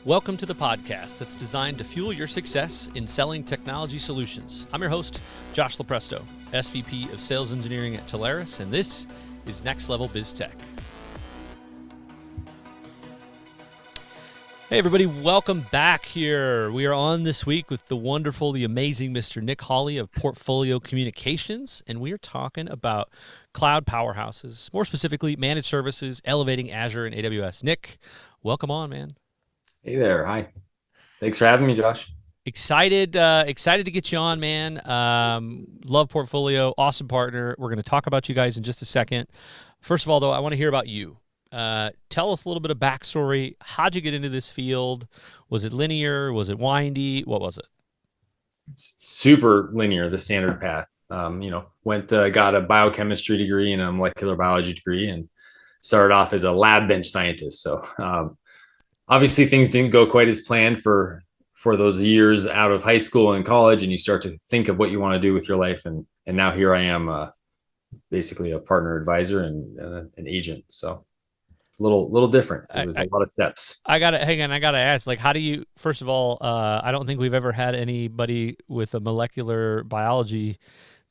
Welcome to the podcast that's designed to fuel your success in selling technology solutions. I'm your host, Josh Lopresto, SVP of Sales Engineering at Telarus, and this is Next Level Biz Tech. Hey everybody, welcome back here. We are on this week with the wonderful, the amazing Mr. Nick Hawley of Portfolio Communications, and we are talking about cloud powerhouses, more specifically managed services, elevating Azure and AWS. Nick, welcome on, man. Hey there. Hi. Thanks for having me, Josh. Excited to get you on, man. Love Portfolio, awesome partner. We're going to talk about you guys in just a second. First of all, though, I want to hear about you. Tell us a little bit of backstory. How'd you get into this field? Was it linear? Was it windy? What was it? It's super linear, the standard path. Got a biochemistry degree and a molecular biology degree and started off as a lab bench scientist. So obviously things didn't go quite as planned for those years out of high school and college, and you start to think of what you want to do with your life. And now here I am, basically a partner advisor and an agent. So a little different. It was a lot of steps. I gotta ask, like, how do you, first of all, I don't think we've ever had anybody with a molecular biology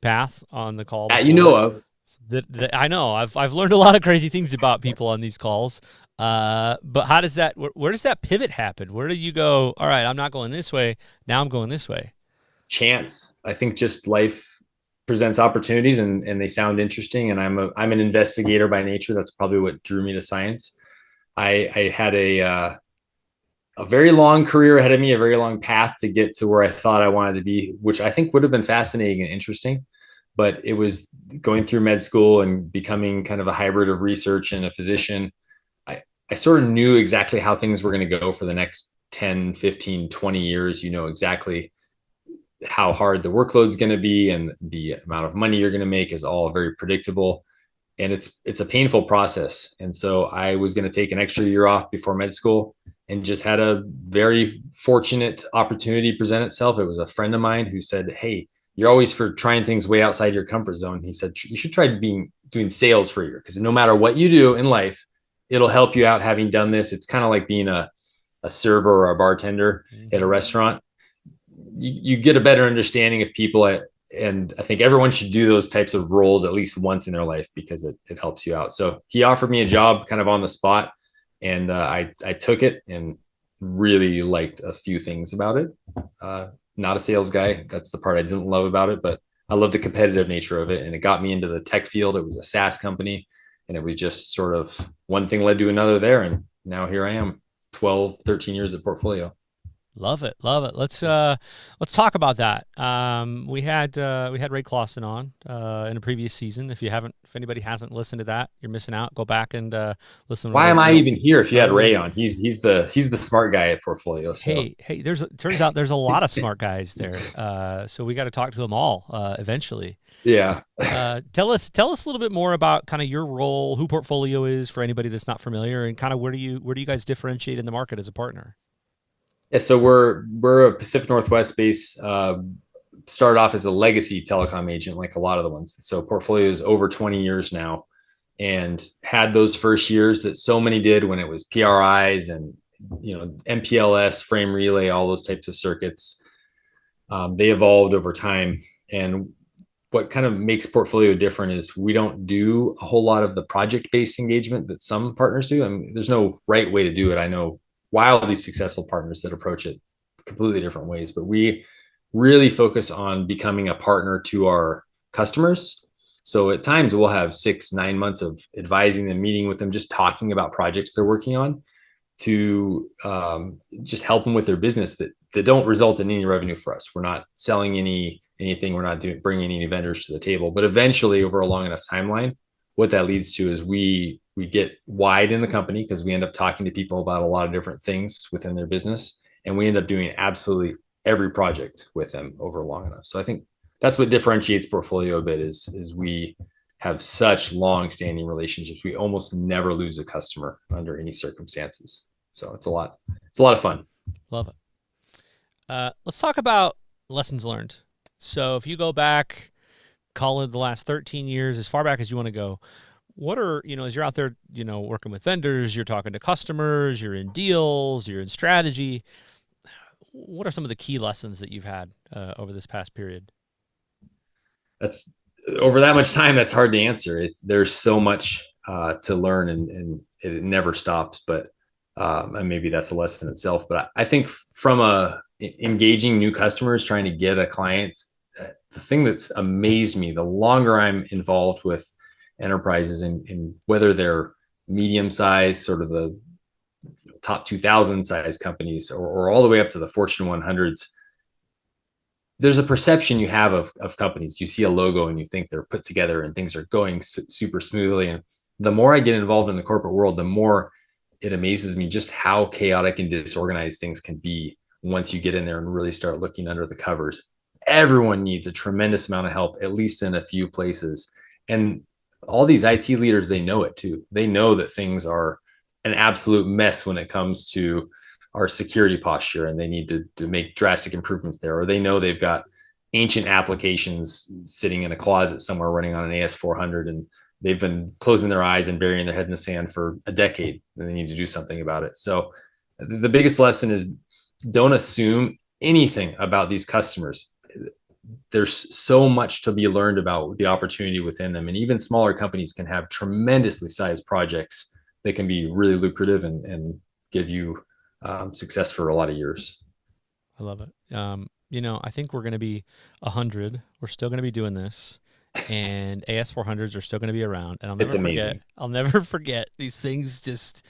path on the call That you know of. That I know. I've learned a lot of crazy things about people on these calls. But how does that, where does that pivot happen? Where do you go, all right, I'm not going this way, now I'm going this way? Chance. I think just life presents opportunities and they sound interesting. And I'm an investigator by nature. That's probably what drew me to science. I had a very long career ahead of me, a very long path to get to where I thought I wanted to be, which I think would have been fascinating and interesting. But it was going through med school and becoming kind of a hybrid of research and a physician. I sort of knew exactly how things were going to go for the next 10, 15, 20 years. You know exactly how hard the workload's going to be, and the amount of money you're going to make is all very predictable. And it's a painful process. And so I was going to take an extra year off before med school and just had a very fortunate opportunity present itself. It was a friend of mine who said, "Hey, you're always for trying things way outside your comfort zone." He said, "You should try doing sales for a year, because no matter what you do in life, it'll help you out having done this." It's kind of like being a server or a bartender at a restaurant. You get a better understanding of people and I think everyone should do those types of roles at least once in their life, because it helps you out. So he offered me a job kind of on the spot, and I took it and really liked a few things about it. Not a sales guy. That's the part I didn't love about it, but I love the competitive nature of it. And it got me into the tech field. It was a SaaS company, and it was just sort of one thing led to another there. And now here I am, 12, 13 years at Portfolio. Love it. Let's talk about that. We had Ray Clausen on in a previous season. If anybody hasn't listened to that, you're missing out. Go back and listen. Why am I even here if you had Ray on? He's the smart guy at Portfolio. So. Hey, turns out there's a lot of smart guys there. So we got to talk to them all eventually. Yeah. Tell us a little bit more about kind of your role, who Portfolio is for anybody that's not familiar, and kind of where do you guys differentiate in the market as a partner? Yeah, so we're a Pacific Northwest base. Started off as a legacy telecom agent, like a lot of the ones. So Portfolio is over 20 years now, and had those first years that so many did when it was PRIs and MPLS, frame relay, all those types of circuits. They evolved over time, and what kind of makes Portfolio different is we don't do a whole lot of the project-based engagement that some partners do. I mean, there's no right way to do it. I know wildly successful partners that approach it completely different ways, but we really focus on becoming a partner to our customers. So at times we'll have 6-9 months of advising them, meeting with them, just talking about projects they're working on to just help them with their business that don't result in any revenue for us. We're not selling anything. We're not bringing any vendors to the table, but eventually over a long enough timeline, what that leads to is we get wide in the company, because we end up talking to people about a lot of different things within their business, and we end up doing absolutely every project with them over long enough. So I think that's what differentiates Portfolio a bit is we have such long-standing relationships. We almost never lose a customer under any circumstances. So it's a lot of fun. Love it. Let's talk about lessons learned. So if you go back, call it the last 13 years, as far back as you want to go, What are, as you're out there, working with vendors, you're talking to customers, you're in deals, you're in strategy. What are some of the key lessons that you've had over this past period? That's over that much time. That's hard to answer. There's so much to learn, and it never stops. But and maybe that's a lesson itself. But I think from engaging new customers, trying to get a client, the thing that's amazed me, the longer I'm involved with enterprises, and whether they're medium size, sort of the top 2,000 size companies, or all the way up to the Fortune 100s, there's a perception you have of companies. You see a logo and you think they're put together and things are going super smoothly. And the more I get involved in the corporate world, the more it amazes me just how chaotic and disorganized things can be once you get in there and really start looking under the covers. Everyone needs a tremendous amount of help, at least in a few places. And all these IT leaders, they know it too. They know that things are an absolute mess when it comes to our security posture, and they need to make drastic improvements there. Or they know they've got ancient applications sitting in a closet somewhere running on an AS400, and they've been closing their eyes and burying their head in the sand for a decade, and they need to do something about it. So the biggest lesson is don't assume anything about these customers. There's so much to be learned about the opportunity within them. And even smaller companies can have tremendously sized projects that can be really lucrative and give you success for a lot of years. I love it. I think we're going to be 100. We're still going to be doing this, and AS400s are still going to be around. And It's amazing. I'll never forget these things. Just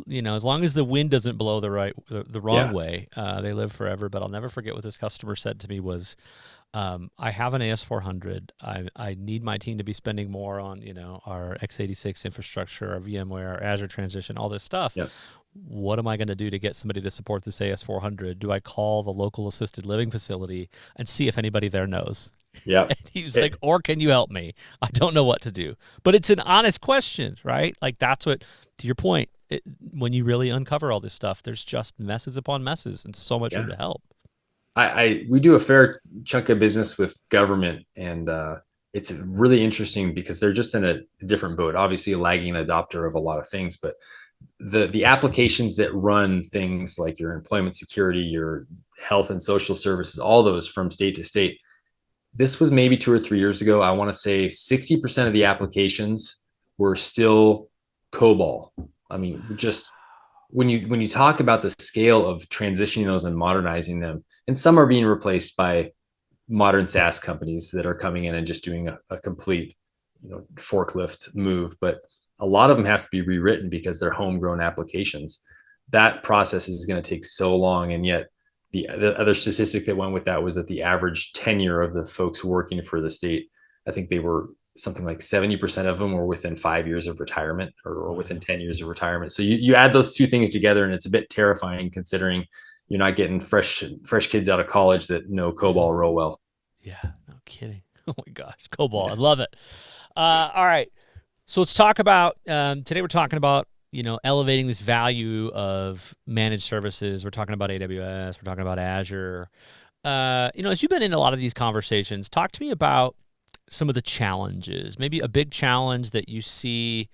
as long as the wind doesn't blow the wrong way, they live forever. But I'll never forget what this customer said to me was, I have an AS400. I need my team to be spending more on, our x86 infrastructure, our VMware, our Azure transition, all this stuff. Yep. What am I going to do to get somebody to support this AS400? Do I call the local assisted living facility and see if anybody there knows? Yeah. He was like, or can you help me? I don't know what to do. But it's an honest question, right? Like that's what, to your point, when you really uncover all this stuff, there's just messes upon messes and so much room to help. We do a fair chunk of business with government, and it's really interesting because they're just in a different boat. Obviously, a lagging adopter of a lot of things, but the applications that run things like your employment security, your health and social services, all those from state to state. This was maybe 2 or 3 years ago. I want to say 60% of the applications were still COBOL. I mean, just when you talk about the scale of transitioning those and modernizing them, and some are being replaced by modern SaaS companies that are coming in and just doing a complete, forklift move, but a lot of them have to be rewritten because they're homegrown applications. That process is going to take so long, and yet the other statistic that went with that was that the average tenure of the folks working for the state, I think they were something like 70% of them were within 5 years of retirement, or within 10 years of retirement. So you add those two things together, and it's a bit terrifying considering you're not getting fresh kids out of college that know COBOL real well. Yeah, no kidding. Oh my gosh, COBOL, I love it. All right, so let's talk about today. We're talking about elevating this value of managed services. We're talking about AWS. We're talking about Azure. As you've been in a lot of these conversations, talk to me about some of the challenges. Maybe a big challenge that you see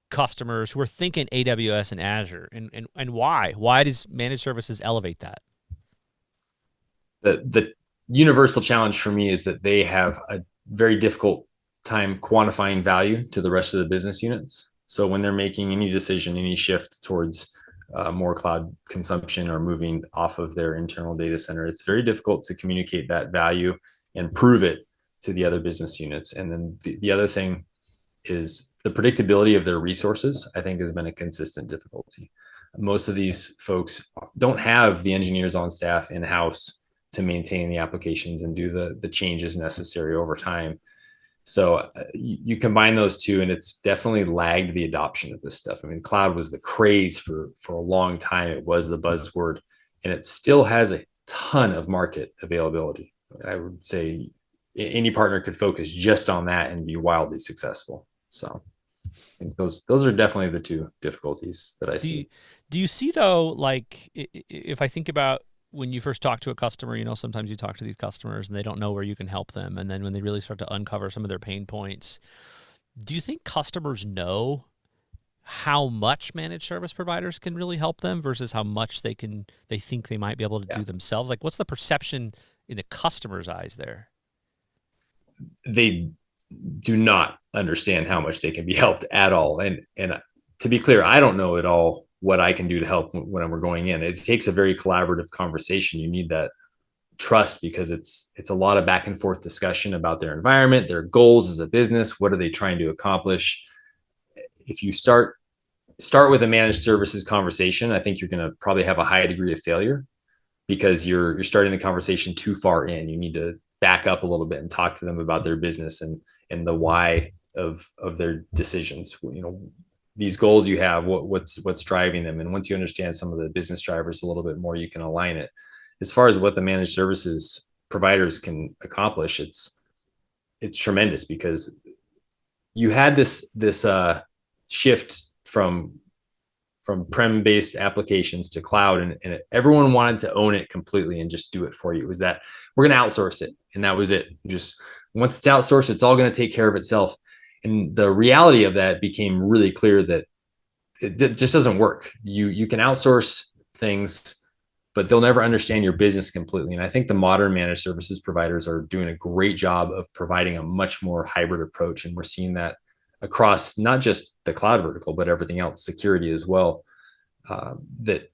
customers who are thinking AWS and Azure, and why? Why does managed services elevate that? The universal challenge for me is that they have a very difficult time quantifying value to the rest of the business units. So when they're making any decision, any shift towards more cloud consumption or moving off of their internal data center, it's very difficult to communicate that value and prove it to the other business units. And then the other thing is the predictability of their resources, I think, has been a consistent difficulty. Most of these folks don't have the engineers on staff in-house to maintain the applications and do the changes necessary over time. So you combine those two, and it's definitely lagged the adoption of this stuff. I mean, cloud was the craze for a long time. It was the buzzword, and it still has a ton of market availability. I would say any partner could focus just on that and be wildly successful. So I think those are definitely the two difficulties that I see. Do you see, though, like if I think about when you first talk to a customer, sometimes you talk to these customers and they don't know where you can help them. And then when they really start to uncover some of their pain points, Do you think customers know how much managed service providers can really help them versus how much they think they might be able to Yeah. do themselves? Like, what's the perception in the customer's eyes there? They do not understand how much they can be helped at all. And to be clear, I don't know at all what I can do to help when we're going in. It takes a very collaborative conversation. You need that trust because it's a lot of back and forth discussion about their environment, their goals as a business, what are they trying to accomplish. If you start with a managed services conversation, I think you're going to probably have a high degree of failure because you're starting the conversation too far in. You need to back up a little bit and talk to them about their business and the why of their decisions. You know, these goals you have, what's driving them, and once you understand some of the business drivers a little bit more, you can align it. As far as what the managed services providers can accomplish, it's tremendous because you had this shift from prem-based applications to cloud, and everyone wanted to own it completely and just do it for you. It was that we're going to outsource it, and that was it. Just once it's outsourced, it's all going to take care of itself. And the reality of that became really clear that it just doesn't work. You can outsource things, but they'll never understand your business completely. And I think the modern managed services providers are doing a great job of providing a much more hybrid approach. And we're seeing that across not just the cloud vertical, but everything else, security as well, that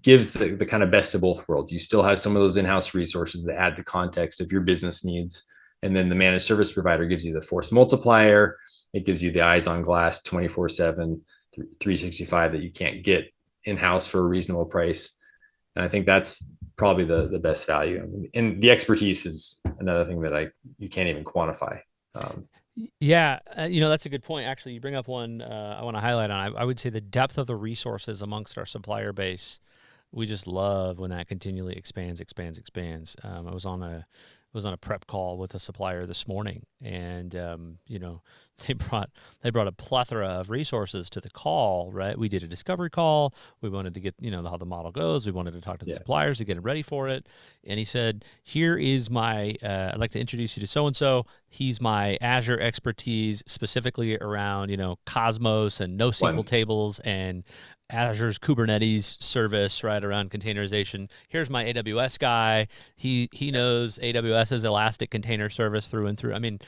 gives the kind of best of both worlds. You still have some of those in-house resources that add the context of your business needs. And then the managed service provider gives you the force multiplier. It gives you the eyes on glass 24/7, 365 that you can't get in-house for a reasonable price. And I think that's probably the best value. I mean, and the expertise is another thing that you can't even quantify. Yeah, that's a good point. Actually, you bring up one I want to highlight on. I would say the depth of the resources amongst our supplier base. We just love when that continually expands. I was on a prep call with a supplier this morning, and they brought a plethora of resources to the call. Right, we did a discovery call. We wanted to get how the model goes. We wanted to talk to the suppliers to get them ready for it. And he said, "Here is my. I'd like to introduce you to so and so. He's my Azure expertise, specifically around Cosmos and NoSQL tables and Azure's Kubernetes service, right, around containerization. Here's my AWS guy. He knows AWS's Elastic Container Service through and through." I mean,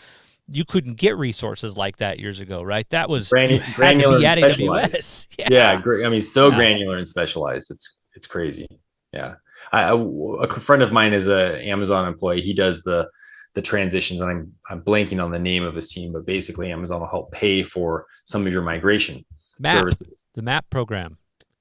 you couldn't get resources like that years ago, right? That was you had to be at AWS. Yeah, I mean, so granular and specialized. It's crazy. Yeah, a friend of mine is a Amazon employee. He does the transitions, and I'm blanking on the name of his team, but basically Amazon will help pay for some of your migration services. The MAP program.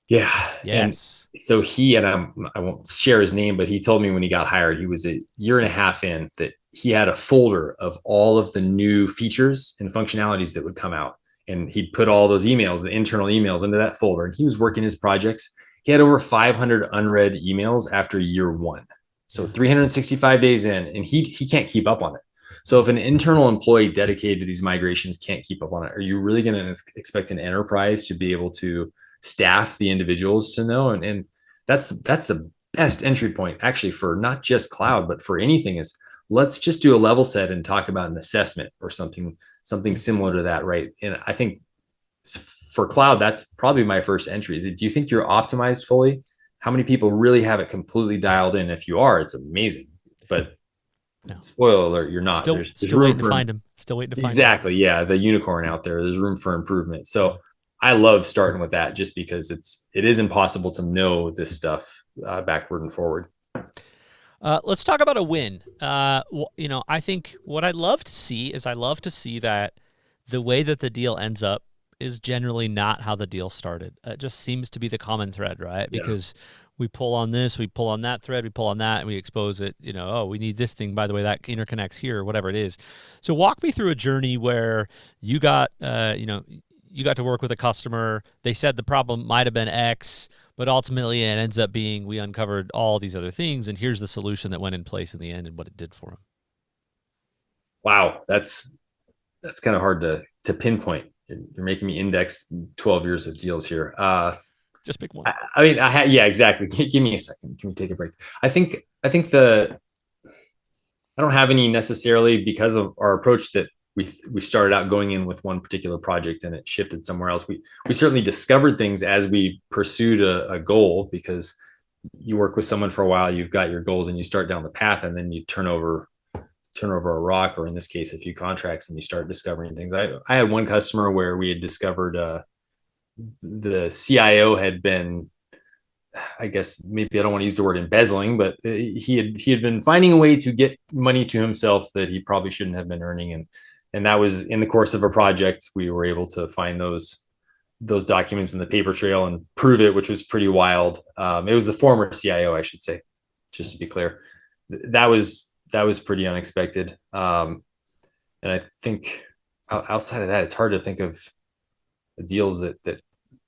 Yeah. Yes. And so I won't share his name, but he told me when he got hired, he was a year and a half in, that he had a folder of all of the new features and functionalities that would come out. And he'd put all those emails, the internal emails, into that folder. And he was working his projects. He had over 500 unread emails after year one. So 365 days in, and he can't keep up on it. So if an internal employee dedicated to these migrations can't keep up on it, are you really going to expect an enterprise to be able to staff the individuals to know? And that's the best entry point actually for not just cloud, but for anything. Is let's just do a level set and talk about an assessment or something similar to that, right? And I think for cloud, that's probably my first entry. Do you think you're optimized fully? How many people really have it completely dialed in? If you are, it's amazing. But no. Spoiler alert, you're not. Still waiting to find him. Still waiting to find him. Exactly. Yeah, the unicorn out there. There's room for improvement. So I love starting with that, just because it is impossible to know this stuff backward and forward. Let's talk about a win. I think what I love to see that the way that the deal ends up is generally not how the deal started. It just seems to be the common thread, right? Because we pull on this, we pull on that thread, we pull on that, and we expose it. We need this thing, by the way, that interconnects here, or whatever it is. So walk me through a journey where you got, you got to work with a customer. They said the problem might have been X, but ultimately it ends up being we uncovered all these other things, and here's the solution that went in place in the end and what it did for them. Wow, that's kind of hard to pinpoint. You're making me index 12 years of deals here. Just pick one. Yeah, exactly. Give me a second. Can we take a break? I think I don't have any necessarily, because of our approach, that we started out going in with one particular project and it shifted somewhere else. We certainly discovered things as we pursued a goal, because you work with someone for a while, you've got your goals, and you start down the path, and then you turn over a rock, or in this case, a few contracts, and you start discovering things. I had one customer where we had discovered the CIO had been, I guess maybe I don't want to use the word embezzling, but he had been finding a way to get money to himself that he probably shouldn't have been earning, and that was in the course of a project. We were able to find those documents in the paper trail and prove it, which was pretty wild. It was the former CIO, I should say, just to be clear. That was pretty unexpected. And I think outside of that, it's hard to think of deals that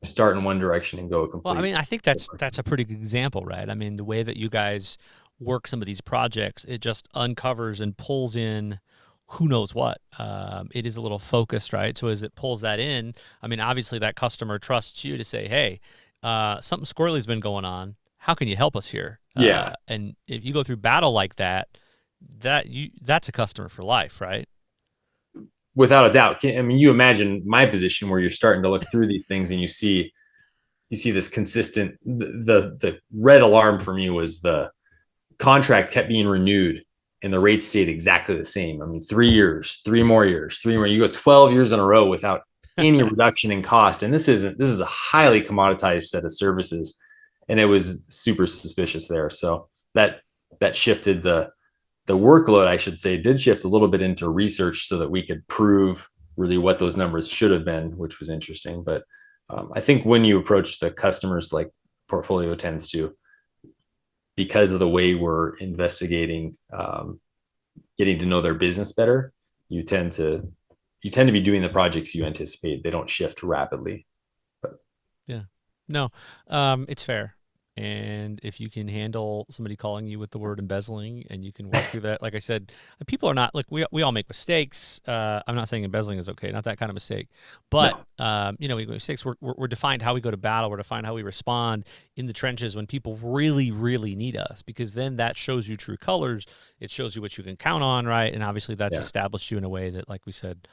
start in one direction and go a complete. Well, I mean, I think that's a pretty good example, right? I mean, the way that you guys work some of these projects, it just uncovers and pulls in who knows what. It is a little focused, right? So as it pulls that in, I mean, obviously that customer trusts you to say, hey, something squirrely's been going on. How can you help us here? Yeah. And if you go through battle like that, that's a customer for life, right? Without a doubt. I mean, you imagine my position where you're starting to look through these things and you see this consistent. The red alarm for me was the contract kept being renewed and the rates stayed exactly the same. I mean, 3 years, 3 more years, 3 more. You go 12 years in a row without any reduction in cost, and this is a highly commoditized set of services, and it was super suspicious there. So that shifted the workload, I should say, did shift a little bit into research so that we could prove really what those numbers should have been, which was interesting. But I think when you approach the customers like Portfolio tends to, because of the way we're investigating, getting to know their business better, you tend to be doing the projects you anticipate. They don't shift rapidly. But Yeah. No, it's fair. And if you can handle somebody calling you with the word embezzling and you can work through that, like I said, people are not like we all make mistakes. I'm not saying embezzling is okay, not that kind of mistake, but no. we make mistakes. We're defined how we go to battle. We're defined how we respond in the trenches when people really, really need us, because then that shows you true colors. It shows you what you can count on, right? And obviously that's established you in a way that, like we said,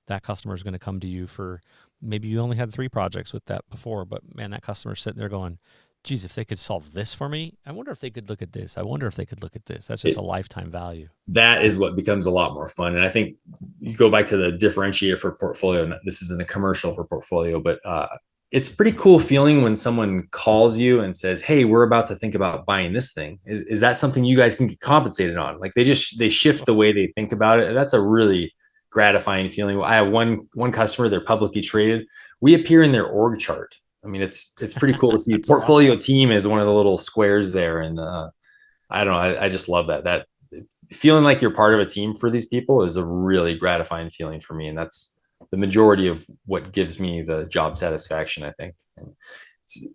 that customer is going to come to you for, maybe you only had 3 projects with that before, but man, that customer's sitting there going, geez, if they could solve this for me, I wonder if they could look at this. I wonder if they could look at this. That's just a lifetime value. That is what becomes a lot more fun. And I think you go back to the differentiator for Portfolio. This isn't a commercial for Portfolio, but it's a pretty cool feeling when someone calls you and says, hey, we're about to think about buying this thing. Is that something you guys can get compensated on? Like they shift the way they think about it. And that's a really gratifying feeling. I have one customer, they're publicly traded. We appear in their org chart. I mean, it's pretty cool to see. Portfolio awesome. Team is one of the little squares there. And I don't know. I just love that feeling like you're part of a team for these people is a really gratifying feeling for me. And that's the majority of what gives me the job satisfaction, I think.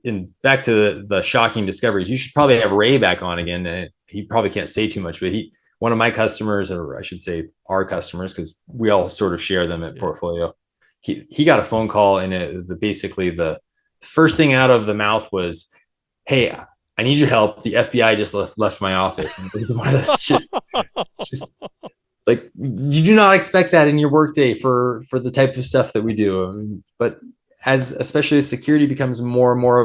And back to the shocking discoveries, you should probably have Ray back on again. He probably can't say too much, but one of my customers, or I should say our customers, because we all sort of share them at Portfolio. He got a phone call, and basically the first thing out of the mouth was, hey, I need your help. The FBI just left my office. And it was one of those just like, you do not expect that in your workday for the type of stuff that we do. But especially as security becomes more and more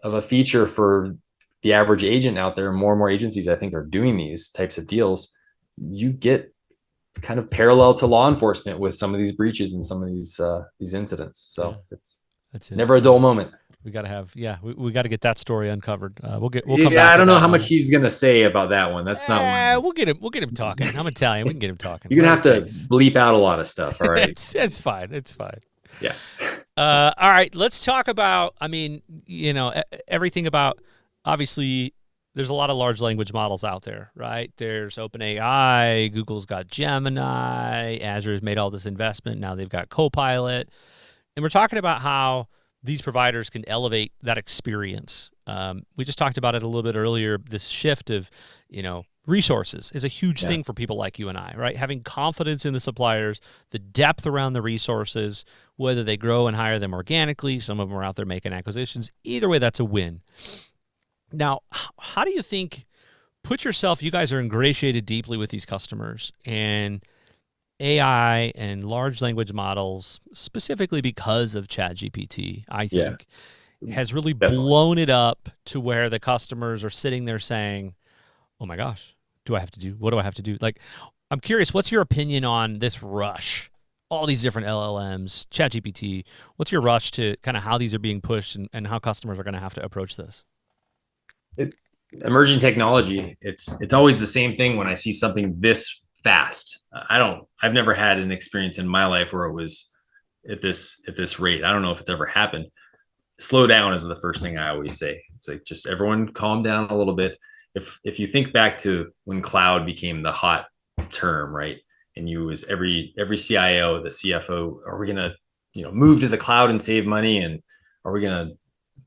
of a feature for the average agent out there, more and more agencies, I think, are doing these types of deals. You get kind of parallel to law enforcement with some of these breaches and some of these incidents. So that's it. Never a dull moment. We got to have, we got to get that story uncovered. We'll come back. I don't know how much he's going to say about that one. That's not one. We'll get him talking. I'm Italian. We can get him talking. You're going to have to bleep out a lot of stuff. All right. It's fine. It's fine. Yeah. All right. Let's talk about, everything about, obviously, there's a lot of large language models out there, right? There's OpenAI, Google's got Gemini, Azure's made all this investment. Now they've got Copilot. And we're talking about how these providers can elevate that experience. We just talked about it a little bit earlier. This shift of, resources is a huge thing for people like you and I, right? Having confidence in the suppliers, the depth around the resources, whether they grow and hire them organically. Some of them are out there making acquisitions. Either way, that's a win. Now, how do you think, you guys are ingratiated deeply with these customers, and AI and large language models, specifically because of ChatGPT, I Yeah, think, has really definitely. blown it up to where the customers are sitting there saying, "Oh my gosh, do I have to do? What do I have to do?" Like, I'm curious, what's your opinion on this rush? All these different LLMs, ChatGPT. What's your rush to kind of how these are being pushed and how customers are going to have to approach this? It, emerging technology, it's always the same thing when I see something this fast. I've never had an experience in my life where it was at this rate. I don't know if it's ever happened. Slow down is the first thing I always say. It's like, just everyone calm down a little bit. If you think back to when cloud became the hot term, right? And you was every CIO, the CFO, are we gonna, move to the cloud and save money? And are we gonna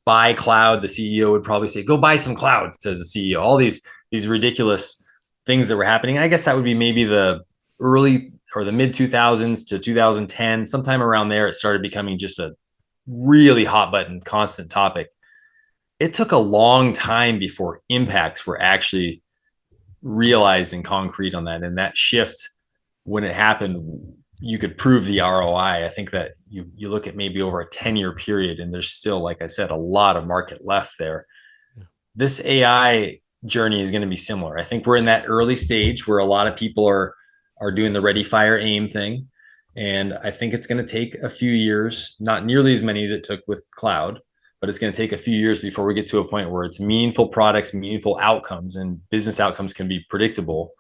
buy cloud? The CEO would probably say, go buy some clouds to the CEO. All these ridiculous things that were happening. I guess that would be maybe the early or the mid 2000s to 2010, sometime around there. It started becoming just a really hot button, constant topic. It took a long time before impacts were actually realized in concrete on that. And that shift, when it happened, you could prove the ROI. I think that you look at maybe over a 10-year period, and there's still, like I said, a lot of market left there. This AI journey is going to be similar. I think we're in that early stage where a lot of people are doing the ready, fire, aim thing. And I think it's going to take a few years, not nearly as many as it took with cloud, but it's going to take a few years before we get to a point where it's meaningful products, meaningful outcomes, and business outcomes can be predictable.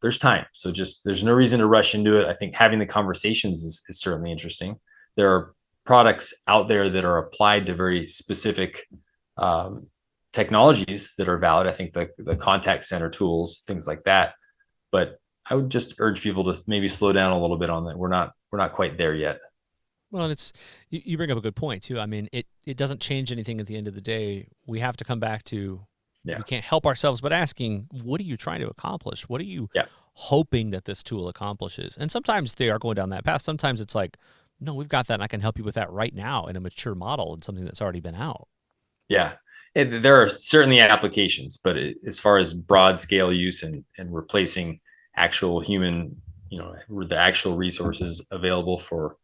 There's time. So just, there's no reason to rush into it. I think having the conversations is certainly interesting. There are products out there that are applied to very specific technologies that are valid. I think the contact center tools, things like that. But I would just urge people to maybe slow down a little bit on that. We're not quite there yet. Well, and it's you bring up a good point too. I mean, it doesn't change anything at the end of the day. We have to come back to Yeah. we can't help ourselves but asking, what are you trying to accomplish? What are you Yeah. hoping that this tool accomplishes? And sometimes they are going down that path. Sometimes it's like, no, we've got that and I can help you with that right now in a mature model and something that's already been out. Yeah. There are certainly applications, but as far as broad scale use and replacing actual human, the actual resources available for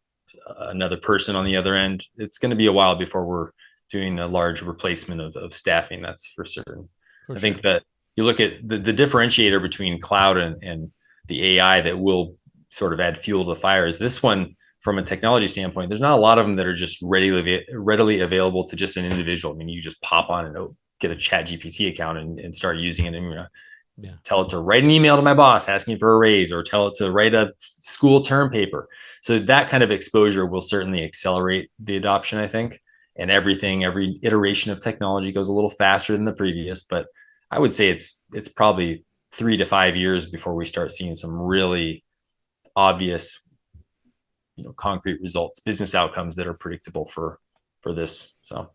another person on the other end, it's going to be a while before we're doing a large replacement of staffing. That's for certain. For I sure. think that you look at the differentiator between cloud and the AI that will sort of add fuel to the fire is this one. From a technology standpoint, there's not a lot of them that are just readily available to just an individual. I mean, you just pop on and get a ChatGPT account and start using it, and Yeah. tell it to write an email to my boss asking for a raise, or tell it to write a school term paper. So that kind of exposure will certainly accelerate the adoption, I think. And every iteration of technology goes a little faster than the previous, but I would say it's probably 3 to 5 years before we start seeing some really obvious, concrete results, business outcomes that are predictable for this. So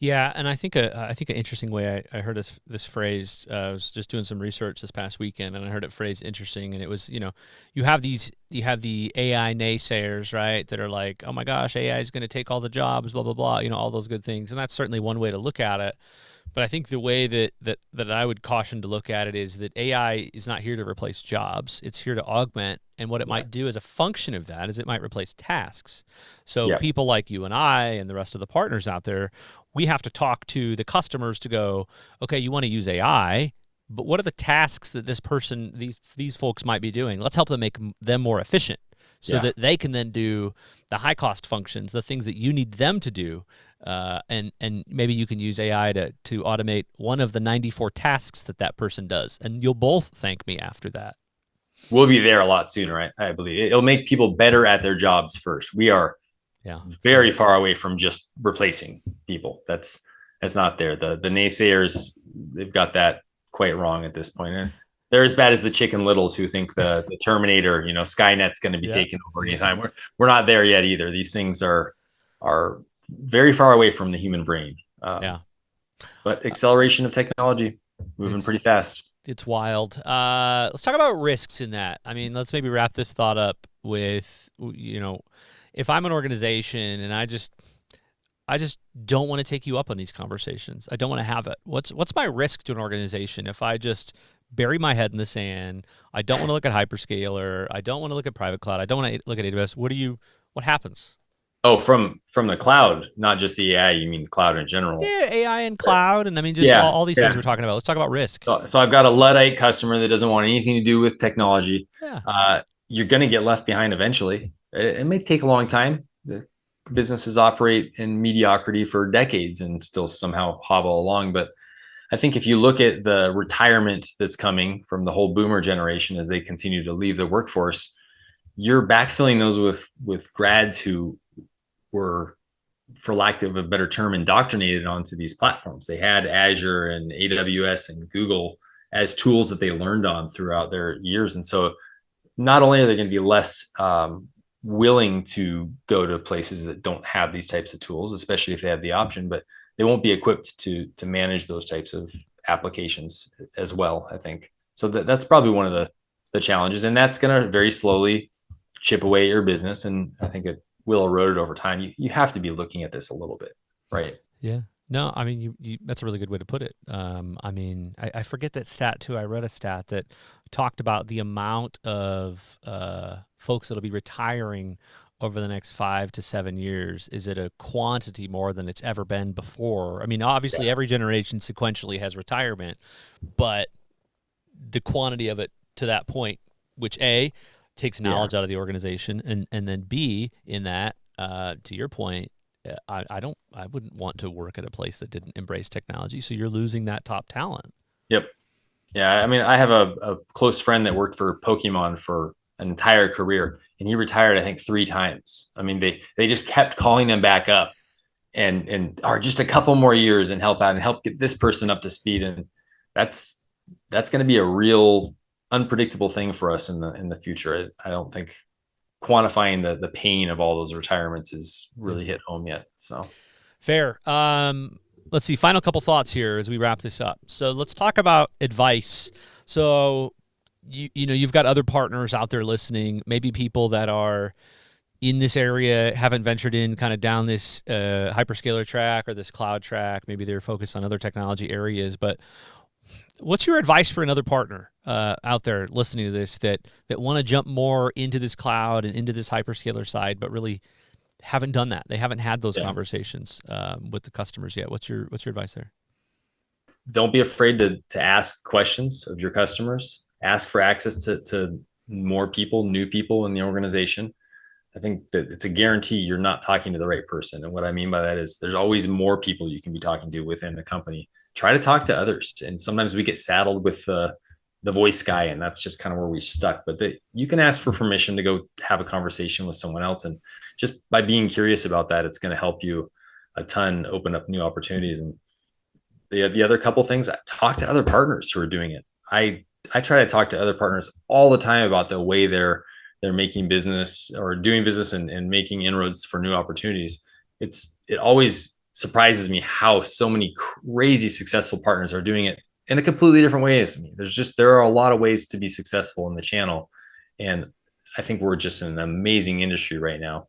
Yeah, and I think an interesting way I heard this phrase. I was just doing some research this past weekend, and I heard it phrased interesting. And it was, you have the AI naysayers, right? That are like, oh my gosh, AI is going to take all the jobs, blah blah blah. All those good things, and that's certainly one way to look at it. But I think the way that I would caution to look at it is that AI is not here to replace jobs. It's here to augment. And what it yeah, might do as a function of that is it might replace tasks. So yeah, people like you and I and the rest of the partners out there, we have to talk to the customers to go, okay, you want to use AI, but what are the tasks that this person, these folks might be doing? Let's help them make them more efficient so yeah. that they can then do the high cost functions, the things that you need them to do. And maybe you can use AI to automate one of the 94 tasks that person does, and you'll both thank me after that. We'll be there a lot sooner, right? I believe it'll make people better at their jobs first. We are Yeah, it's very good. far away from just replacing people. That's not there. The naysayers, they've got that quite wrong at this point. And they're as bad as the Chicken Littles who think the Terminator, Skynet's going to be Yeah, taken over yeah, anytime. We're not there yet either. These things are very far away from the human brain. yeah. But acceleration of technology, moving pretty It's fast. it's wild. Let's talk about risks in that. I mean, let's maybe wrap this thought up with, if I'm an organization and I just don't want to take you up on these conversations. I don't want to have it. What's my risk to an organization if I just bury my head in the sand. I don't want to look at hyperscaler. I don't want to look at private cloud. I don't want to look at AWS. What happens? Oh, from the cloud, not just the AI. You mean cloud in general? Yeah, AI and cloud, and I mean just Yeah, all these things yeah. we're talking about. Let's talk about risk. So I've got a Luddite customer that doesn't want anything to do with technology. Yeah. You're going to get left behind eventually. It may take a long time. The businesses operate in mediocrity for decades and still somehow hobble along. But I think if you look at the retirement that's coming from the whole boomer generation as they continue to leave the workforce, you're backfilling those with grads who were, for lack of a better term, indoctrinated onto these platforms. They had Azure and AWS and Google as tools that they learned on throughout their years. And so not only are they going to be less willing to go to places that don't have these types of tools, especially if they have the option, but they won't be equipped to manage those types of applications as well, I think. So that's probably one of the challenges. And that's going to very slowly chip away at your business. And I think it will erode it over time. You have to be looking at this a little bit, right? Yeah. No, I mean, that's a really good way to put it. I mean, I forget that stat too. I read a stat that talked about the amount of folks that'll be retiring over the next 5 to 7 years is at a quantity more than it's ever been before. I mean, obviously, every generation sequentially has retirement, but the quantity of it to that point, which A, takes knowledge out of the organization, and then B, in that, to your point, I wouldn't want to work at a place that didn't embrace technology. So you're losing that top talent. Yep. Yeah. I mean, I have a close friend that worked for Pokemon for an entire career, and he retired, I think, 3 times. I mean, they just kept calling him back up and or just a couple more years and help out and help get this person up to speed. And that's going to be a real unpredictable thing for us in the future. I don't think quantifying the pain of all those retirements is really hit home yet. So fair. Let's see. Final couple thoughts here as we wrap this up. So let's talk about advice. So you've got other partners out there listening, maybe people that are in this area, haven't ventured in kind of down this hyperscaler track or this cloud track. Maybe they're focused on other technology areas, but what's your advice for another partner out there listening to this that want to jump more into this cloud and into this hyperscaler side, but really haven't done that? They haven't had those conversations with the customers yet. What's your advice there? Don't be afraid to ask questions of your customers. Ask for access to more people, new people in the organization. I think that it's a guarantee you're not talking to the right person. And what I mean by that is there's always more people you can be talking to within the company. Try to talk to others. And sometimes we get saddled with the voice guy, and that's just kind of where we stuck. But you can ask for permission to go have a conversation with someone else. And just by being curious about that, it's going to help you a ton, open up new opportunities. And the other couple things, talk to other partners who are doing it. I try to talk to other partners all the time about the way they're making business or doing business and making inroads for new opportunities. It always surprises me how so many crazy successful partners are doing it in a completely different way as me. There are a lot of ways to be successful in the channel. And I think we're just in an amazing industry right now.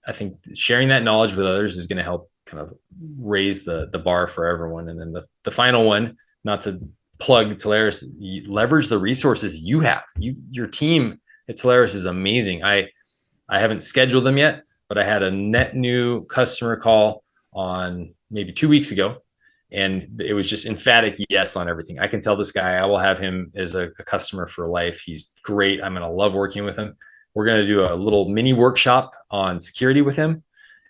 I think sharing that knowledge with others is going to help kind of raise the bar for everyone. And then the final one, not to plug Telarus, leverage the resources you have. Your team at Telarus is amazing. I haven't scheduled them yet, but I had a net new customer call on maybe 2 weeks ago, and it was just emphatic yes on everything. I can tell this guy I will have him as a customer for life. He's great. I'm going to love working with him. We're going to do a little mini workshop on security with him.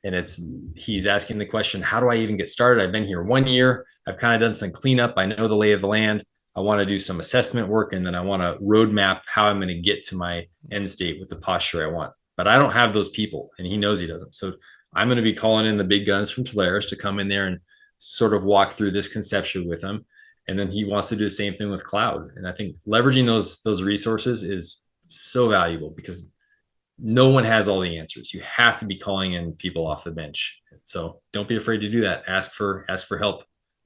And he's asking the question, how do I even get started? I've been here 1 year. I've kind of done some cleanup. I know the lay of the land. I want to do some assessment work, and then I want to roadmap how I'm going to get to my end state with the posture I want. But I don't have those people, and he knows he doesn't. So I'm going to be calling in the big guns from Telarus to come in there and sort of walk through this conception with him. And then he wants to do the same thing with cloud. And I think leveraging those resources is so valuable because no one has all the answers. You have to be calling in people off the bench. So don't be afraid to do that. Ask for help.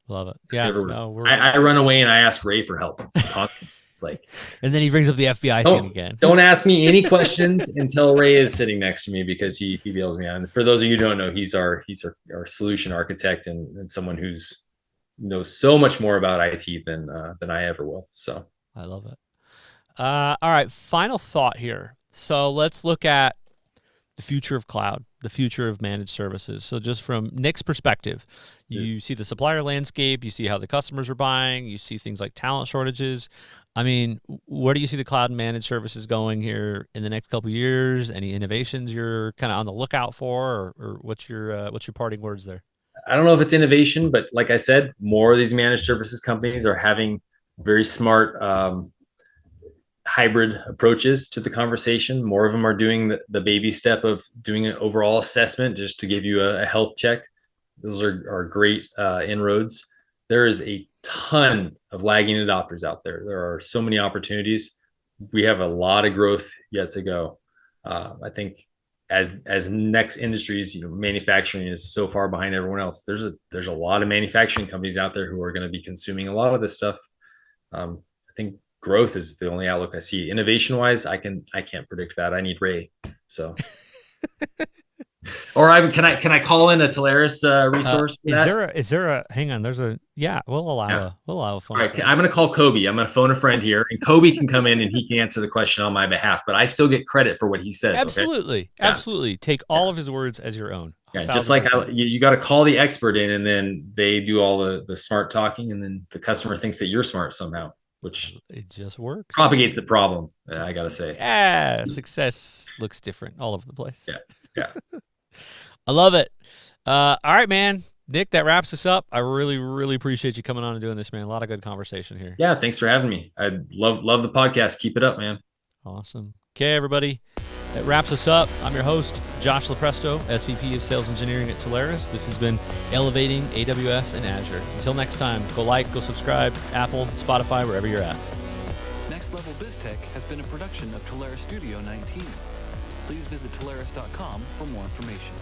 Love it. Yeah. No, I run away and I ask Ray for help. It's like, and then he brings up the FBI thing again. Don't ask me any questions until Ray is sitting next to me because he bails me out. And for those of you who don't know, he's our solution architect and someone knows so much more about IT than I ever will. So I love it. All right, final thought here. So let's look at the future of cloud, the future of managed services. So just from Nick's perspective, you see the supplier landscape, you see how the customers are buying, you see things like talent shortages. I mean, where do you see the cloud and managed services going here in the next couple of years? Any innovations you're kind of on the lookout for, or what's your parting words there? I don't know if it's innovation, but like I said, more of these managed services companies are having very smart hybrid approaches to the conversation. More of them are doing the baby step of doing an overall assessment just to give you a health check. Those are great inroads. There is a ton of lagging adopters out there. There are so many opportunities. We have a lot of growth yet to go. I think as next industries, manufacturing is so far behind everyone else. There's a lot of manufacturing companies out there who are going to be consuming a lot of this stuff. I think growth is the only outlook I see. Innovation wise, I can't predict that. I need Ray. So, or can I call in a Telarus resource? Is there a hang on? We'll allow a phone. All right, I'm going to call Kobe. I'm going to phone a friend here, and Kobe can come in and he can answer the question on my behalf. But I still get credit for what he says. Absolutely, okay? Absolutely. Take all of his words as your own. Yeah, just like you got to call the expert in, and then they do all the smart talking, and then the customer thinks that you're smart somehow, which it just works. Propagates the problem. I got to say. Yeah, success looks different all over the place. Yeah. I love it. All right, man. Nick, that wraps us up. I really, really appreciate you coming on and doing this, man. A lot of good conversation here. Yeah, thanks for having me. I love the podcast. Keep it up, man. Awesome. Okay, everybody. That wraps us up. I'm your host, Josh Lopresto, SVP of Sales Engineering at Telarus. This has been Elevating AWS and Azure. Until next time, go subscribe, Apple, Spotify, wherever you're at. Next Level BizTech has been a production of Telarus Studio 19. Please visit Telarus.com for more information.